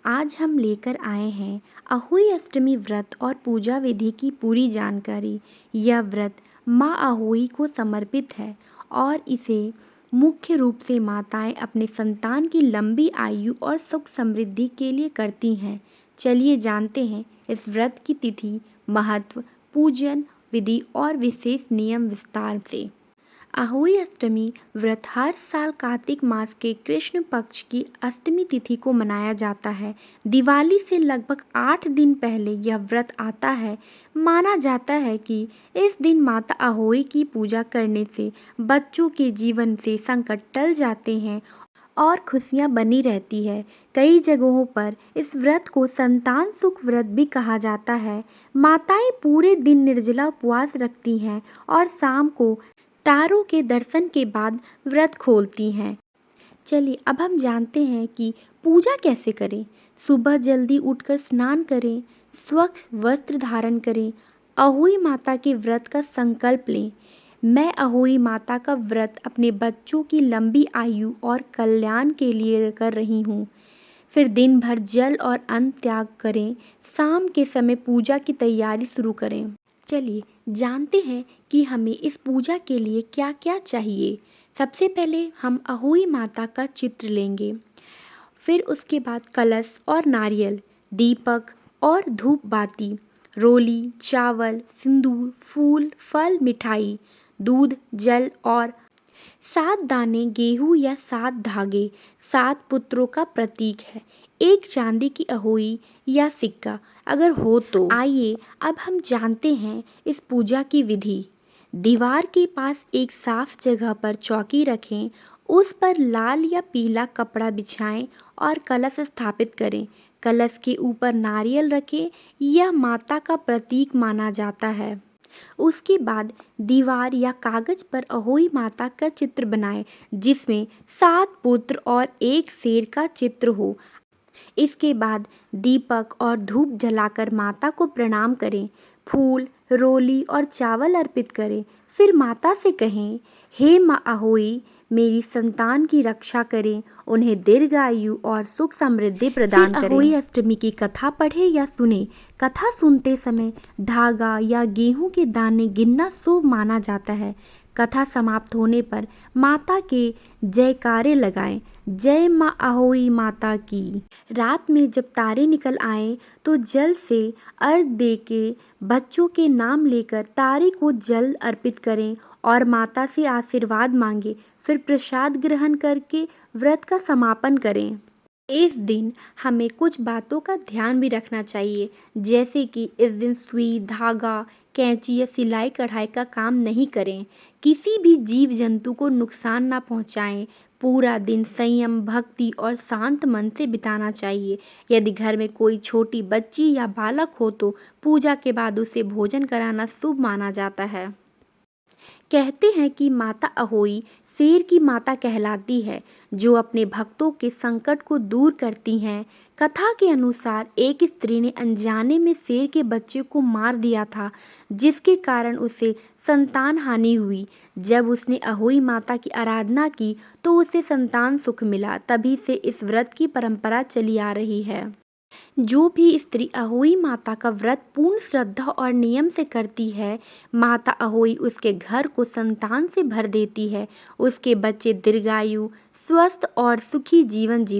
आज हम लेकर आए हैं अहोई अष्टमी व्रत और पूजा विधि की पूरी जानकारी। यह व्रत माँ अहोई को समर्पित है और इसे मुख्य रूप से माताएं अपने संतान की लंबी आयु और सुख समृद्धि के लिए करती हैं। चलिए जानते हैं इस व्रत की तिथि, महत्व, पूजन विधि और विशेष नियम विस्तार से। अहोई अष्टमी व्रत हर साल कार्तिक मास के कृष्ण पक्ष की अष्टमी तिथि को मनाया जाता है। दिवाली से लगभग 8 दिन पहले यह व्रत आता है। माना जाता है कि इस दिन माता अहोई की पूजा करने से बच्चों के जीवन से संकट टल जाते हैं और खुशियां बनी रहती है। कई जगहों पर इस व्रत को संतान सुख व्रत भी कहा जाता है। माताएं पूरे दिन निर्जला उपवास रखती हैं और शाम को तारों के दर्शन के बाद व्रत खोलती हैं। चलिए अब हम जानते हैं कि पूजा कैसे करें। सुबह जल्दी उठकर स्नान करें, स्वच्छ वस्त्र धारण करें, अहोई माता के व्रत का संकल्प लें। मैं अहोई माता का व्रत अपने बच्चों की लंबी आयु और कल्याण के लिए कर रही हूँ। फिर दिन भर जल और अन्न त्याग करें। शाम के समय पूजा की तैयारी शुरू करें। चलिए जानते हैं कि हमें इस पूजा के लिए क्या क्या चाहिए। सबसे पहले हम अहोई माता का चित्र लेंगे, फिर उसके बाद कलश और नारियल, दीपक और धूप बाती, रोली, चावल, सिंदूर, फूल, फल, मिठाई, दूध, जल और 7 दाने गेहूं या 7 धागे 7 पुत्रों का प्रतीक है। एक चांदी की अहोई या सिक्का अगर हो तो। आइए अब हम जानते हैं इस पूजा की विधि। दीवार के पास एक साफ जगह पर चौकी रखें, उस पर लाल या पीला कपड़ा बिछाएं और कलश स्थापित करें। कलश के ऊपर नारियल रखें, यह माता का प्रतीक माना जाता है। उसके बाद दीवार या कागज पर अहोई माता का चित्र बनाएं, जिसमें 7 पुत्र और एक शेर का चित्र हो। इसके बाद दीपक और धूप जलाकर माता को प्रणाम करें, फूल, रोली और चावल अर्पित करें। फिर माता से कहें, हे माँ अहोई, मेरी संतान की रक्षा करें, उन्हें दीर्घायु और सुख समृद्धि प्रदान करें। अहोई अष्टमी की कथा पढ़े या सुने। कथा सुनते समय धागा या गेहूं के दाने गिनना शुभ माना जाता है। कथा समाप्त होने पर माता के जयकारे लगाएं, जय माँ अहोई माता की। रात में जब तारे निकल आएं तो जल से अर्घ दे के बच्चों के नाम लेकर तारे को जल अर्पित करें और माता से आशीर्वाद मांगे। फिर प्रसाद ग्रहण करके व्रत का समापन करें। इस दिन हमें कुछ बातों का ध्यान भी रखना चाहिए, जैसे कि इस दिन सुई, धागा, कैंची या सिलाई कढ़ाई का काम नहीं करें। किसी भी जीव जंतु को नुकसान ना पहुंचाएं। पूरा दिन संयम, भक्ति और शांत मन से बिताना चाहिए। यदि घर में कोई छोटी बच्ची या बालक हो तो पूजा के बाद उसे भोजन कराना शुभ माना जाता है। कहते हैं कि माता अहोई शेर की माता कहलाती है, जो अपने भक्तों के संकट को दूर करती हैं। कथा के अनुसार एक स्त्री ने अनजाने में शेर के बच्चे को मार दिया था, जिसके कारण उसे संतान हानि हुई। जब उसने अहोई माता की आराधना की तो उसे संतान सुख मिला। तभी से इस व्रत की परंपरा चली आ रही है। जो भी स्त्री अहोई माता का व्रत पूर्ण श्रद्धा और नियम से करती है, माता अहोई उसके घर को संतान से भर देती है। उसके बच्चे दीर्घायु, स्वस्थ और सुखी जीवन जीते